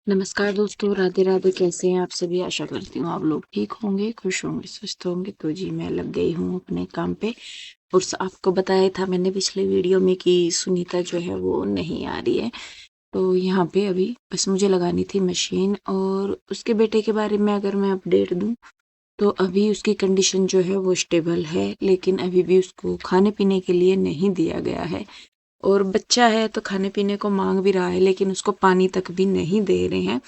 नमस्कार दोस्तों, राधे राधे। कैसे हैं आप सभी? आशा करती हूँ आप लोग ठीक होंगे, खुश होंगे, स्वस्थ होंगे। तो जी मैं लग गई हूँ अपने काम पे। और आपको बताया था मैंने पिछले वीडियो में कि सुनीता जो है वो नहीं आ रही है। तो यहाँ पे अभी बस मुझे लगानी थी मशीन। और उसके बेटे के बारे में अगर मैं अपडेट दूँ तो अभी उसकी कंडीशन जो है वो स्टेबल है, लेकिन अभी भी उसको खाने पीने के लिए नहीं दिया गया है। और बच्चा है तो खाने पीने को मांग भी रहा है, लेकिन उसको पानी तक भी नहीं दे रहे हैं।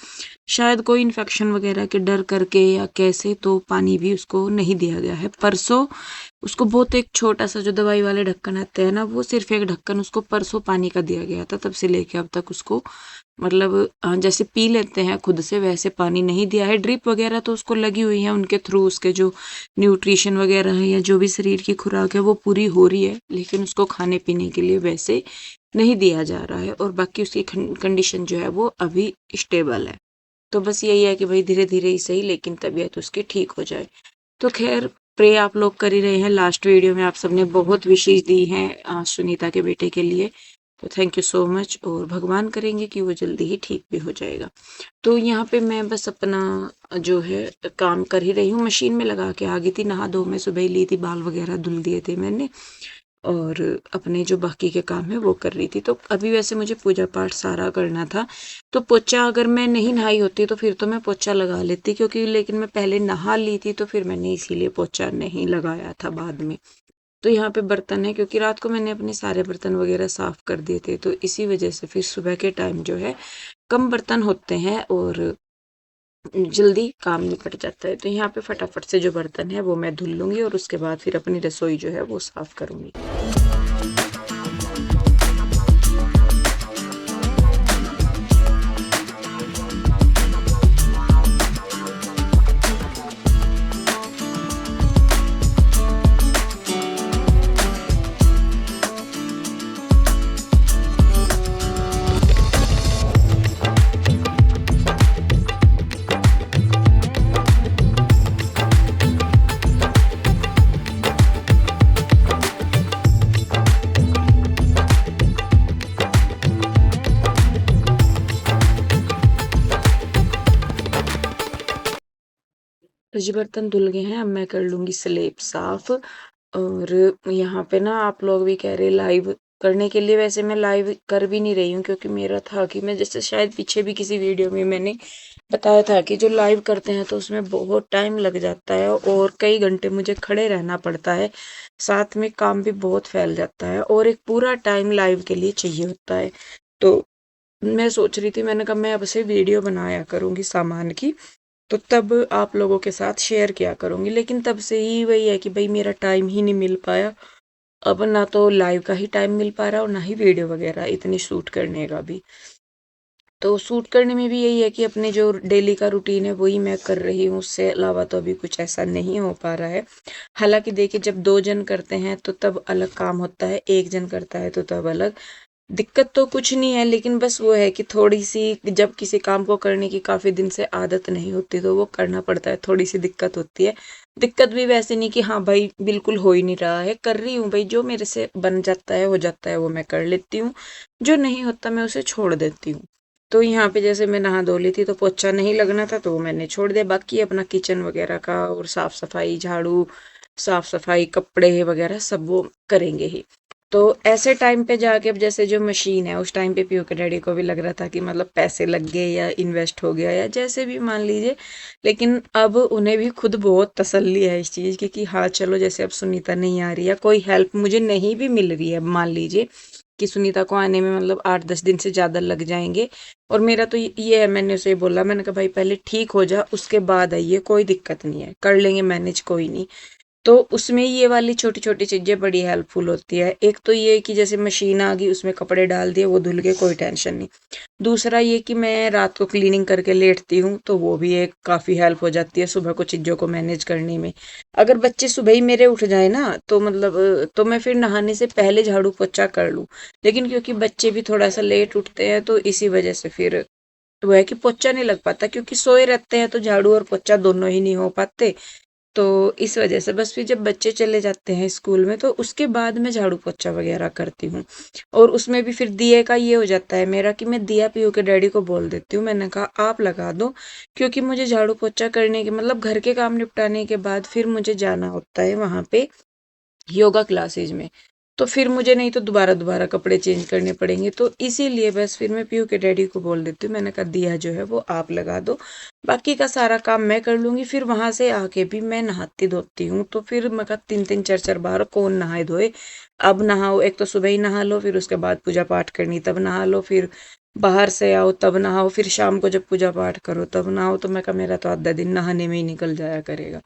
शायद कोई इन्फेक्शन वगैरह के डर करके या कैसे, तो पानी भी उसको नहीं दिया गया है। परसों उसको बहुत एक छोटा सा जो दवाई वाले ढक्कन आते हैं ना, वो सिर्फ एक ढक्कन उसको परसों पानी का दिया गया था। तब से लेके अब तक उसको मतलब जैसे पी लेते हैं खुद से वैसे पानी नहीं दिया है। ड्रिप वगैरह तो उसको लगी हुई है, उनके थ्रू उसके जो न्यूट्रिशन वगैरह है या जो भी शरीर की खुराक है वो पूरी हो रही है, लेकिन उसको खाने पीने के लिए वैसे नहीं दिया जा रहा है। और बाकी उसकी कंडीशन जो है वो अभी स्टेबल है। तो बस यही है कि भाई धीरे धीरे ही सही, लेकिन तबीयत उसकी ठीक हो जाए। तो खैर, प्रे आप लोग कर ही रहे हैं। लास्ट वीडियो में आप सबने बहुत विशेष दी हैं सुनीता के बेटे के लिए। तो थैंक यू सो मच, और भगवान करेंगे कि वो जल्दी ही ठीक भी हो जाएगा। तो यहाँ पे मैं बस अपना जो है काम कर ही रही हूँ। मशीन में लगा के आ गई थी, नहा धो मैं सुबह ही ली थी, बाल वगैरह धुल दिए थे मैंने। और अपने जो बाकी के काम है वो कर रही थी। तो अभी वैसे मुझे पूजा पाठ सारा करना था, तो पोछा अगर मैं नहीं नहाई होती तो फिर तो मैं पोछा लगा लेती, क्योंकि लेकिन मैं पहले नहा ली थी तो फिर मैंने इसीलिए पोछा नहीं लगाया था बाद में। तो यहाँ पे बर्तन है, क्योंकि रात को मैंने अपने सारे बर्तन वगैरह साफ कर दिए थे, तो इसी वजह से फिर सुबह के टाइम जो है कम बर्तन होते हैं और जल्दी काम निपट जाता है। तो यहाँ पे फटाफट से जो बर्तन है वो मैं धुल लूंगी और उसके बाद फिर अपनी रसोई जो है वो साफ करूंगी। तो जी बर्तन धुल गए हैं, अब मैं कर लूंगी स्लेब साफ। और यहाँ पे ना आप लोग भी कह रहे लाइव करने के लिए। वैसे मैं लाइव कर भी नहीं रही हूँ, क्योंकि मेरा था कि मैं जैसे शायद पीछे भी किसी वीडियो में मैंने बताया था कि जो लाइव करते हैं तो उसमें बहुत टाइम लग जाता है और कई घंटे मुझे खड़े रहना पड़ता है। साथ में काम भी बहुत फैल जाता है और एक पूरा टाइम लाइव के लिए चाहिए होता है। तो मैं सोच रही थी, मैंने कहा मैं अब से वीडियो बनाया करूंगी सामान की, तो तब आप लोगों के साथ शेयर किया करूंगी। लेकिन तब से ही वही है कि भाई मेरा टाइम ही नहीं मिल पाया। अब ना तो लाइव का ही टाइम मिल पा रहा और ना ही वीडियो वगैरह इतनी शूट करने का भी। तो शूट करने में भी यही है कि अपने जो डेली का रूटीन है वही मैं कर रही हूँ, उससे अलावा तो अभी कुछ ऐसा नहीं हो पा रहा है। हालांकि देखिए, जब दो जन करते हैं तो तब अलग काम होता है, एक जन करता है तो तब अलग। दिक्कत तो कुछ नहीं है, लेकिन बस वो है कि थोड़ी सी जब किसी काम को करने की काफी दिन से आदत नहीं होती तो वो करना पड़ता है, थोड़ी सी दिक्कत होती है। दिक्कत भी वैसे नहीं कि हाँ भाई बिल्कुल हो ही नहीं रहा है, कर रही हूँ भाई, जो मेरे से बन जाता है हो जाता है वो मैं कर लेती हूँ, जो नहीं होता मैं उसे छोड़ देती हूँ। तो यहाँ पे जैसे मैं नहा धो ली थी तो पोछा नहीं लगना था तो वो मैंने छोड़ दिया। बाकी अपना किचन वगैरह का और साफ सफाई, झाड़ू, साफ सफाई, कपड़े वगैरह सब वो करेंगे ही। तो ऐसे टाइम पे जाके अब जैसे जो मशीन है, उस टाइम पे पीयू के डैडी को भी लग रहा था कि मतलब पैसे लग गए या इन्वेस्ट हो गया या जैसे भी मान लीजिए। लेकिन अब उन्हें भी खुद बहुत तसल्ली है इस चीज़ की कि हाँ चलो, जैसे अब सुनीता नहीं आ रही है, कोई हेल्प मुझे नहीं भी मिल रही है, मान लीजिए कि सुनीता को आने में मतलब 8-10 दिन से ज़्यादा लग जाएंगे। और मेरा तो ये है, मैंने उसे बोला, मैंने कहा भाई पहले ठीक हो जा उसके बाद आइए, कोई दिक्कत नहीं है, कर लेंगे मैनेज, कोई नहीं। तो उसमें ये वाली छोटी छोटी चीजें बड़ी हेल्पफुल होती है। एक तो ये कि जैसे मशीन आ गई, उसमें कपड़े डाल दिए, वो धुल गए, कोई टेंशन नहीं। दूसरा ये कि मैं रात को क्लीनिंग करके लेटती हूँ तो वो भी एक काफी हेल्प हो जाती है सुबह को चीजों को मैनेज करने में। अगर बच्चे सुबह ही मेरे उठ जाए ना तो मतलब तो मैं फिर नहाने से पहले झाड़ू पोछा कर लूँ। लेकिन क्योंकि बच्चे भी थोड़ा सा लेट उठते हैं तो इसी वजह से फिर वो है कि पोछा नहीं लग पाता, क्योंकि सोए रहते हैं तो झाड़ू और पोछा दोनों ही नहीं हो पाते। तो इस वजह से बस फिर जब बच्चे चले जाते हैं स्कूल में तो उसके बाद मैं झाड़ू पोछा वगैरह करती हूँ। और उसमें भी फिर दिए का ये हो जाता है मेरा कि मैं दिया पीयू के डैडी को बोल देती हूँ, मैंने कहा आप लगा दो, क्योंकि मुझे झाड़ू पोछा करने के मतलब घर के काम निपटाने के बाद फिर मुझे जाना होता है वहां पे योगा क्लासेज में। तो फिर मुझे नहीं तो दोबारा दोबारा कपड़े चेंज करने पड़ेंगे, तो इसीलिए बस फिर मैं पीयू के डैडी को बोल देती हूँ, मैंने कहा दिया जो है वो आप लगा दो, बाकी का सारा काम मैं कर लूंगी। फिर वहां से आके भी मैं नहाती धोती हूँ, तो फिर मैं कहा 3 3 4 4 बार कौन नहाए धोए। अब नहाओ, एक तो सुबह ही नहा लो, फिर उसके बाद पूजा पाठ करनी तब नहा लो, फिर बाहर से आओ तब नहाओ, फिर शाम को जब पूजा पाठ करो तब नहाओ। तो मैं कहा मेरा तो आधा दिन नहाने में ही निकल जाया करेगा।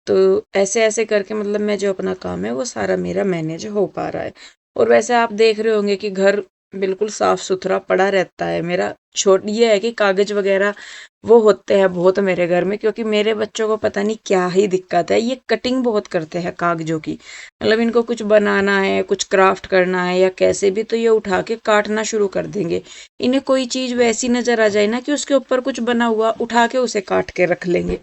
तो ऐसे ऐसे करके मतलब मैं जो अपना काम है वो सारा मेरा मैनेज हो पा रहा है। और वैसे आप देख रहे होंगे कि घर बिल्कुल साफ सुथरा पड़ा रहता है मेरा। छोट ये है कि कागज वगैरह वो होते हैं बहुत मेरे घर में, क्योंकि मेरे बच्चों को पता नहीं क्या ही दिक्कत है, ये कटिंग बहुत करते हैं कागजों की। मतलब इनको कुछ बनाना है, कुछ क्राफ्ट करना है या कैसे भी, तो ये उठा के काटना शुरू कर देंगे। इन्हें कोई चीज वैसी नजर आ जाए ना कि उसके ऊपर कुछ बना हुआ, उठा के उसे काट के रख लेंगे।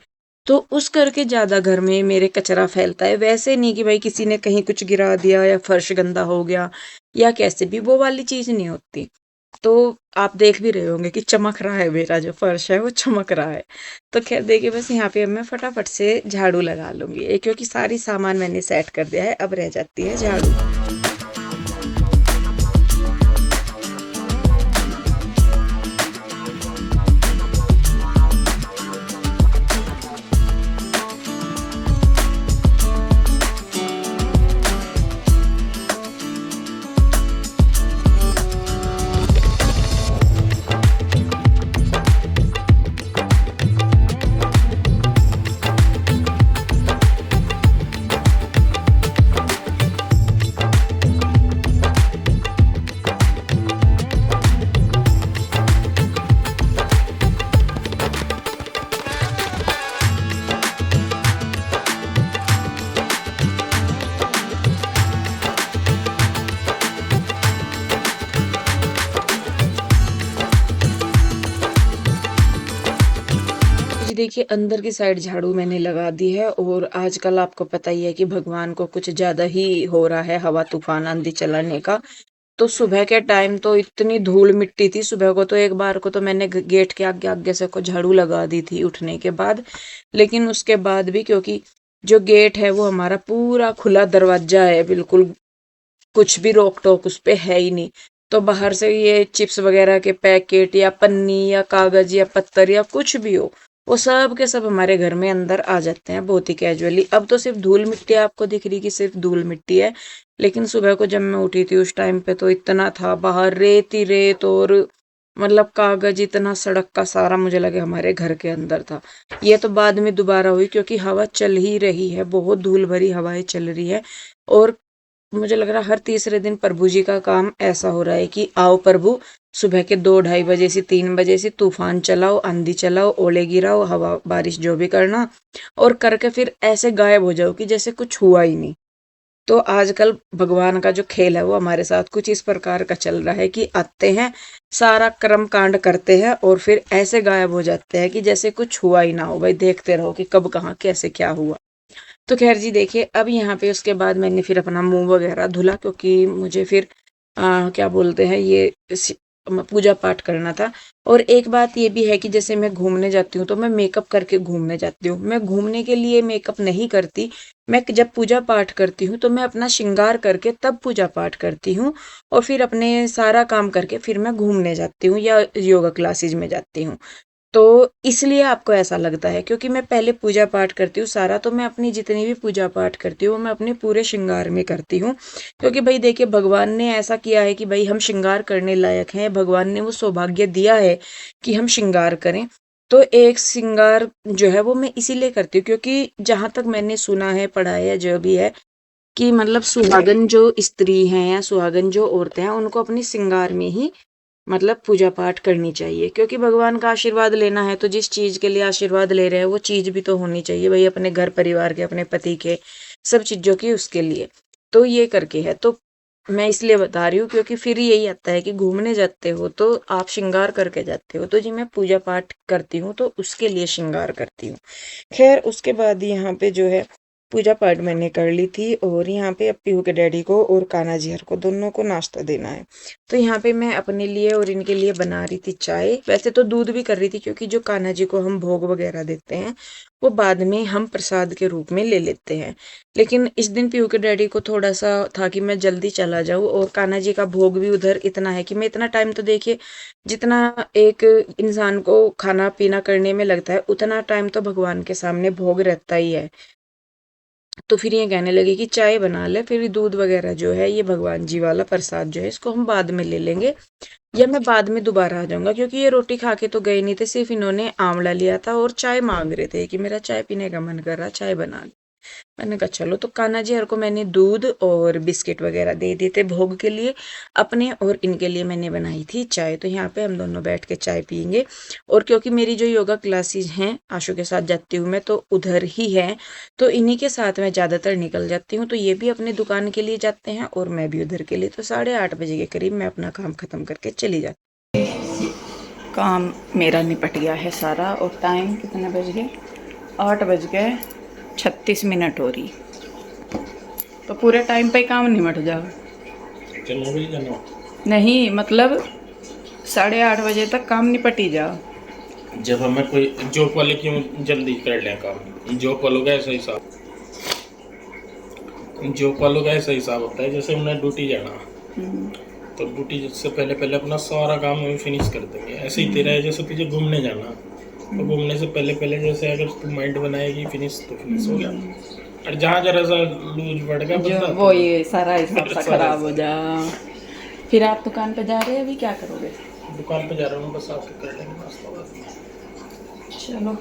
तो उस करके ज्यादा घर में मेरे कचरा फैलता है। वैसे नहीं कि भाई किसी ने कहीं कुछ गिरा दिया या फर्श गंदा हो गया या कैसे भी, वो वाली चीज नहीं होती। तो आप देख भी रहे होंगे कि चमक रहा है, मेरा जो फर्श है वो चमक रहा है। तो खैर देखिए, बस यहाँ पे अब मैं फटाफट से झाड़ू लगा लूंगी, क्योंकि सारी सामान मैंने सेट कर दिया है, अब रह जाती है झाड़ू। जी देखिए, अंदर की साइड झाड़ू मैंने लगा दी है। और आजकल आपको पता ही है कि भगवान को कुछ ज्यादा ही हो रहा है, हवा तूफान आंधी चलाने का। तो सुबह के टाइम तो इतनी धूल मिट्टी थी, सुबह को तो एक बार को तो मैंने गेट के आगे आगे से को झाड़ू लगा दी थी उठने के बाद। लेकिन उसके बाद भी, क्योंकि जो गेट है वो हमारा पूरा खुला दरवाजा है, बिल्कुल कुछ भी रोक टोक उस पे है ही नहीं। तो बाहर से ये चिप्स वगैरह के पैकेट या पन्नी या कागज या पत्थर या कुछ भी हो, वो सब के सब हमारे घर में अंदर आ जाते हैं बहुत ही कैजुअली। अब तो सिर्फ धूल मिट्टी आपको दिख रही कि सिर्फ धूल मिट्टी है, लेकिन सुबह को जब मैं उठी थी उस टाइम पे तो इतना था बाहर रेत ही रेत, और मतलब कागज इतना सड़क का सारा मुझे लगे हमारे घर के अंदर था। ये तो बाद में दोबारा हुई, क्योंकि हवा चल ही रही है, बहुत धूल भरी हवाएं चल रही है। और मुझे लग रहा है हर तीसरे दिन प्रभु जी का काम ऐसा हो रहा है कि आओ प्रभु, सुबह के 2 ढाई बजे से 3 बजे से तूफान चलाओ, आंधी चलाओ, ओले गिराओ, हवा बारिश जो भी करना, और करके फिर ऐसे गायब हो जाओ कि जैसे कुछ हुआ ही नहीं। तो आजकल भगवान का जो खेल है वो हमारे साथ कुछ इस प्रकार का चल रहा है कि आते हैं, सारा कर्म कांड करते हैं और फिर ऐसे गायब हो जाते हैं कि जैसे कुछ हुआ ही ना हो। भाई देखते रहो कि कब कहाँ कैसे क्या हुआ। तो खैर जी देखिए, अब यहाँ पे उसके बाद मैंने फिर अपना मुंह वगैरह धुला, क्योंकि मुझे फिर क्या बोलते हैं ये पूजा पाठ करना था। और एक बात ये भी है कि जैसे मैं घूमने जाती हूँ तो मैं मेकअप करके घूमने जाती हूँ, मैं घूमने के लिए मेकअप नहीं करती। मैं जब पूजा पाठ करती हूँ तो मैं अपना श्रृंगार करके तब पूजा पाठ करती हूँ, और फिर अपने सारा काम करके फिर मैं घूमने जाती हूँ या योगा क्लासेज में जाती हूँ। तो इसलिए आपको ऐसा लगता है, क्योंकि मैं पहले पूजा पाठ करती हूँ सारा, तो मैं अपनी जितनी भी पूजा पाठ करती हूँ मैं अपने पूरे श्रृंगार में करती हूँ। क्योंकि भाई देखिए, भगवान ने ऐसा किया है कि भाई हम श्रृंगार करने लायक हैं, भगवान ने वो सौभाग्य दिया है कि हम श्रृंगार करें। तो एक श्रृंगार जो है वो मैं इसीलिए करती हूँ, क्योंकि जहां तक मैंने सुना है पढ़ा है जो भी है, कि मतलब सुहागन जो स्त्री हैं या सुहागन जो औरतें हैं उनको अपनी श्रृंगार में ही मतलब पूजा पाठ करनी चाहिए। क्योंकि भगवान का आशीर्वाद लेना है तो जिस चीज के लिए आशीर्वाद ले रहे हैं वो चीज भी तो होनी चाहिए भाई, अपने घर परिवार के, अपने पति के, सब चीजों की उसके लिए। तो ये करके है। तो मैं इसलिए बता रही हूँ क्योंकि फिर यही आता है कि घूमने जाते हो तो आप श्रृंगार करके जाते हो, तो जी मैं पूजा पाठ करती हूँ तो उसके लिए श्रृंगार करती हूँ। खैर उसके बाद यहाँ पे जो है पूजा पाठ मैंने कर ली थी और यहाँ पे अब पीहू के डैडी को और कान्हा जी हर को दोनों को नाश्ता देना है। तो यहाँ पे मैं अपने लिए और इनके लिए बना रही थी चाय, वैसे तो दूध भी कर रही थी क्योंकि जो कान्हा जी को हम भोग वगैरह देते हैं वो बाद में हम प्रसाद के रूप में ले लेते हैं। लेकिन इस दिन पीहू के डैडी को थोड़ा सा था कि मैं जल्दी चला जाऊँ और कान्हा जी का भोग भी उधर इतना है कि मैं इतना टाइम तो देखिए जितना एक इंसान को खाना पीना करने में लगता है उतना टाइम तो भगवान के सामने भोग रहता ही है। तो फिर ये कहने लगे कि चाय बना ले, फिर दूध वगैरह जो है ये भगवान जी वाला प्रसाद जो है इसको हम बाद में ले लेंगे या मैं बाद में दोबारा आ जाऊंगा, क्योंकि ये रोटी खा के तो गए नहीं थे, सिर्फ इन्होंने आंवला लिया था और चाय मांग रहे थे कि मेरा चाय पीने का मन कर रहा, चाय बना लो। मैंने कहा चलो, तो कान्हा जी हर को मैंने दूध और बिस्किट वगैरह दे दिए थे भोग के लिए अपने, और इनके लिए मैंने बनाई थी चाय। तो यहाँ पे हम दोनों बैठ के चाय पियेंगे। और क्योंकि मेरी जो योगा क्लासेस हैं आशु के साथ जाती हूँ मैं तो उधर ही है, तो इन्हीं के साथ मैं ज़्यादातर निकल जाती हूँ। तो ये भी अपनी दुकान के लिए जाते हैं और मैं भी उधर के लिए, तो 8:30 बजे के करीब मैं अपना काम ख़त्म करके चली जाती हूँ। काम मेरा निपट गया है सारा और टाइम कितने बज गए, 8:36 हो रही, तो पूरे टाइम पे काम निपट जाओ। नहीं मतलब 8:30 बजे तक काम निपट ही जाओ। जब हमें कोई जॉब वाले क्यों जल्दी कर लें काम, जॉब वालों का ऐसा हिसाब, जॉब वालों का ऐसा हिसाब होता है जैसे उन्हें ड्यूटी जाना, तो ड्यूटी से पहले पहले अपना सारा काम हम फिनिश कर देंगे। ऐसे ही तेरा है जैसे तुझे घूमने जाना, तो घूमने से पहले पहले जैसे अगर तू माइंड बनाएगी फिनिश तो फिनिश हो गया, और जहाँ जरा सा लूज बढ़ गया जो वो ये सारा हिसाब सा खराब हो जा। फिर आप दुकान पे जा रहे हैं, अभी क्या करोगे? दुकान पे जा रहा हूँ, बस आपसे कर लेंगे नाश्ता बाद में। चलो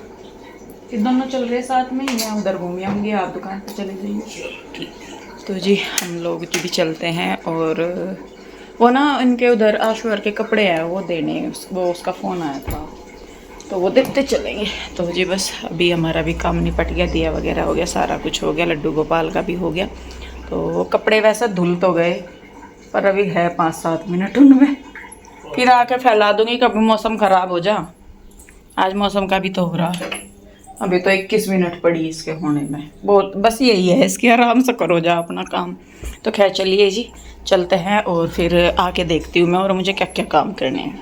फिर दोनों चल रहे साथ में ही, मैं उधर घूम आऊँगी, आप दुकान पे चले जाइए। ठीक। तो जी हम लोग भी चलते हैं, और वो ना इनके उधर आशुअर के कपड़े हैं वो देने, वो उसका फ़ोन आया था तो वो देखते चलेंगे। तो जी बस अभी हमारा भी काम निपट गया, दिया वगैरह हो गया, सारा कुछ हो गया, लड्डू गोपाल का भी हो गया। तो कपड़े वैसे धुल तो गए पर अभी है 5-7 मिनट उनमें, फिर आके फैला दूंगी, कभी मौसम ख़राब हो जा। आज मौसम का भी तो हो रहा, अभी तो 21 मिनट पड़ी इसके होने में, बहुत बस यही है इसके, आराम से करो जा अपना काम। तो खैर चलिए जी चलते हैं और फिर आके देखती हूँ मैं और मुझे क्या क्या काम करने हैं।